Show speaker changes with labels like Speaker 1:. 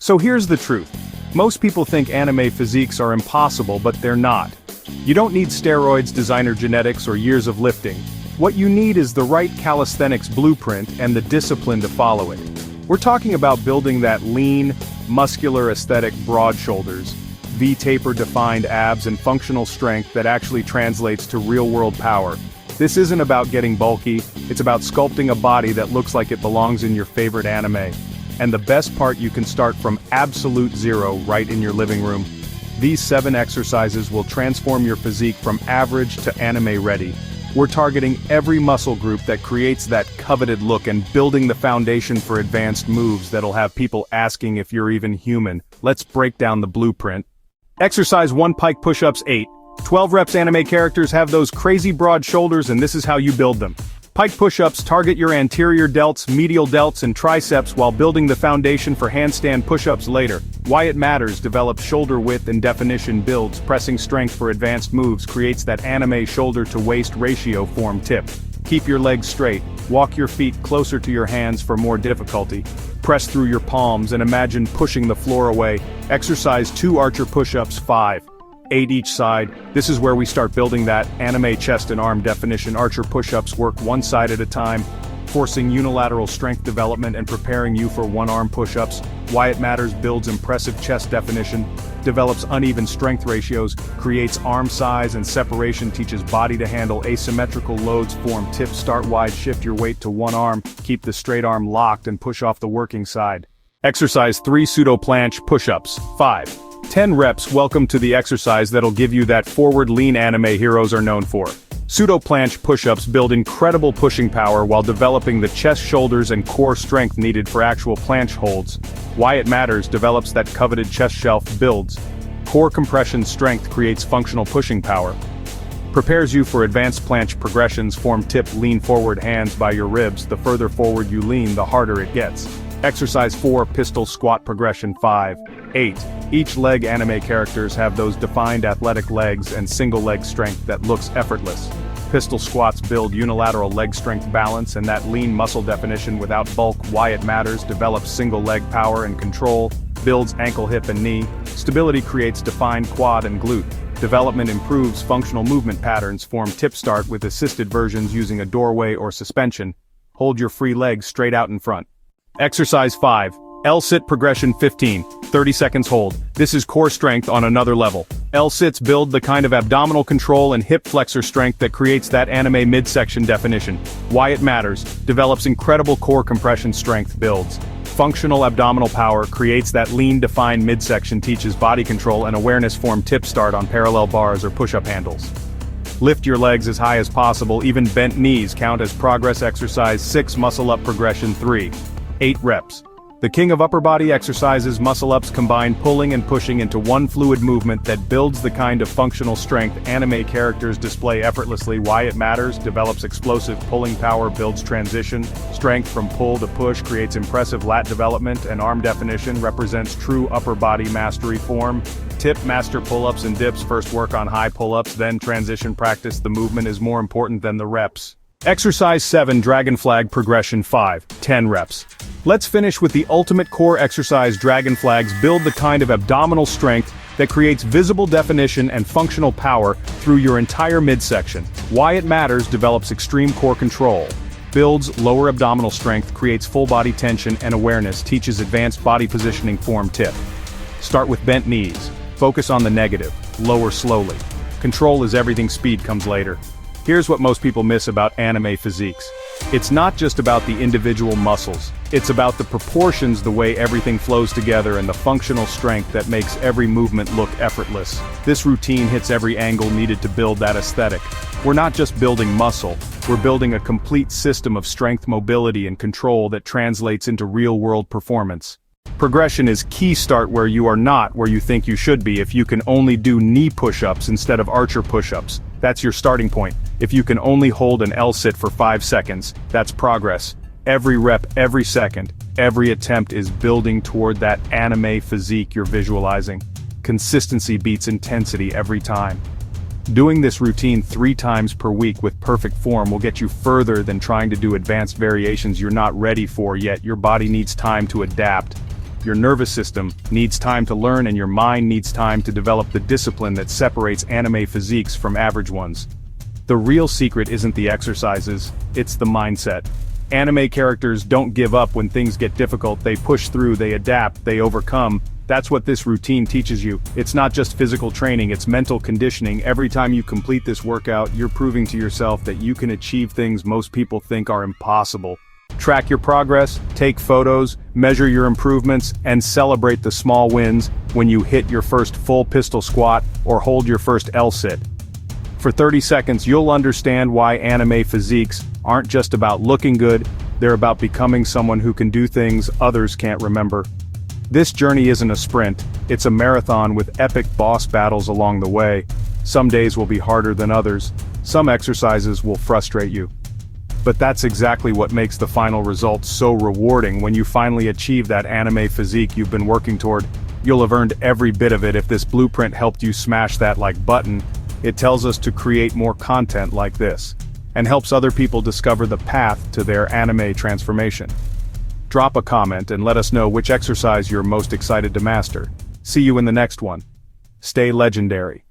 Speaker 1: So here's the truth. Most people think anime physiques are impossible, but they're not. You don't need steroids, designer genetics, or years of lifting. What you need is the right calisthenics blueprint and the discipline to follow it. We're talking about building that lean, muscular aesthetic, broad shoulders, V-taper defined abs, and functional strength that actually translates to real-world power. This isn't about getting bulky, it's about sculpting a body that looks like it belongs in your favorite anime. And the best part, you can start from absolute zero right in your living room. These 7 exercises will transform your physique from average to anime ready. We're targeting every muscle group that creates that coveted look and building the foundation for advanced moves that'll have people asking if you're even human. Let's break down the blueprint. Exercise 1: pike push-ups 8. 12 reps. Anime characters have those crazy broad shoulders, and this is how you build them. Pike push-ups target your anterior delts, medial delts, and triceps while building the foundation for handstand push-ups later. Why it matters: develops shoulder width and definition, builds pressing strength for advanced moves, creates that anime shoulder-to-waist ratio form tip. Keep your legs straight, walk your feet closer to your hands for more difficulty. Press through your palms and imagine pushing the floor away. Exercise 2: archer push-ups 5. 8 each side. This is where we start building that anime chest and arm definition. Archer push-ups work one side at a time, forcing unilateral strength development and preparing you for one-arm push-ups. Why it matters: builds impressive chest definition, develops uneven strength ratios, creates arm size and separation, teaches body to handle asymmetrical loads, form tip. Start wide, shift your weight to one arm, keep the straight arm locked and push off the working side. Exercise 3: pseudo planche push-ups 5. 10 reps. Welcome to the exercise that'll give you that forward lean anime heroes are known for. Pseudo planche push-ups build incredible pushing power while developing the chest, shoulders, and core strength needed for actual planche holds. Why it matters: develops that coveted chest shelf, builds core compression strength, creates functional pushing power. Prepares you for advanced planche progressions. Form tip: lean forward, hands by your ribs. The further forward you lean, the harder it gets. Exercise 4: pistol squat progression 5. 8. Each leg. Anime characters have those defined athletic legs and single leg strength that looks effortless. Pistol squats build unilateral leg strength, balance, and that lean muscle definition without bulk. Why it matters: develops single leg power and control, builds ankle, hip, and knee. Stability: creates defined quad and glute. Development: improves functional movement patterns. Form tip: start with assisted versions using a doorway or suspension. Hold your free legs straight out in front. Exercise 5. L-sit progression 15. 30 seconds hold. This is core strength on another level. L-sits build the kind of abdominal control and hip flexor strength that creates that anime midsection definition. Why it matters: develops incredible core compression strength, builds functional abdominal power, creates that lean defined midsection, teaches body control and awareness. Form tip: start on parallel bars or push-up handles. Lift your legs as high as possible, even bent knees count as progress. Exercise 6: muscle up progression 3. 8 reps. The king of upper body exercises. Muscle-ups combine pulling and pushing into one fluid movement that builds the kind of functional strength anime characters display effortlessly. Why it matters: develops explosive pulling power, builds transition strength from pull to push, creates impressive lat development and arm definition, represents true upper body mastery. Form tip: master pull-ups and dips. First work on high pull-ups, then transition practice. The movement is more important than the reps. Exercise 7: dragon flag progression 5. 10 reps. Let's finish with the ultimate core exercise. Dragon flags build the kind of abdominal strength that creates visible definition and functional power through your entire midsection. Why it matters: develops extreme core control, builds lower abdominal strength, creates full body tension and awareness, teaches advanced body positioning. Form tip: start with bent knees, focus on the negative, lower slowly. Control is everything, speed comes later. Here's what most people miss about anime physiques. It's not just about the individual muscles. It's about the proportions, the way everything flows together, and the functional strength that makes every movement look effortless. This routine hits every angle needed to build that aesthetic. We're not just building muscle, we're building a complete system of strength, mobility, and control that translates into real-world performance. Progression is key. Start where you are, not where you think you should be. If you can only do knee push-ups instead of archer push-ups, that's your starting point. If you can only hold an L-sit for 5 seconds, that's progress. Every rep, every second, every attempt is building toward that anime physique you're visualizing. Consistency beats intensity every time. Doing this routine 3 times per week with perfect form will get you further than trying to do advanced variations you're not ready for yet. Your body needs time to adapt. Your nervous system needs time to learn and your mind needs time to develop the discipline that separates anime physiques from average ones. The real secret isn't the exercises, it's the mindset. Anime characters don't give up when things get difficult, they push through, they adapt, they overcome. That's what this routine teaches you. It's not just physical training, it's mental conditioning. Every time you complete this workout, you're proving to yourself that you can achieve things most people think are impossible. Track your progress, take photos, measure your improvements, and celebrate the small wins when you hit your first full pistol squat or hold your first L-sit. For 30 seconds, you'll understand why anime physiques aren't just about looking good, they're about becoming someone who can do things others can't remember. This journey isn't a sprint, it's a marathon with epic boss battles along the way. Some days will be harder than others, some exercises will frustrate you. But that's exactly what makes the final result so rewarding. When you finally achieve that anime physique you've been working toward, you'll have earned every bit of it. If this blueprint helped you smash that like button, it tells us to create more content like this, and helps other people discover the path to their anime transformation. Drop a comment and let us know which exercise you're most excited to master. See you in the next one. Stay legendary.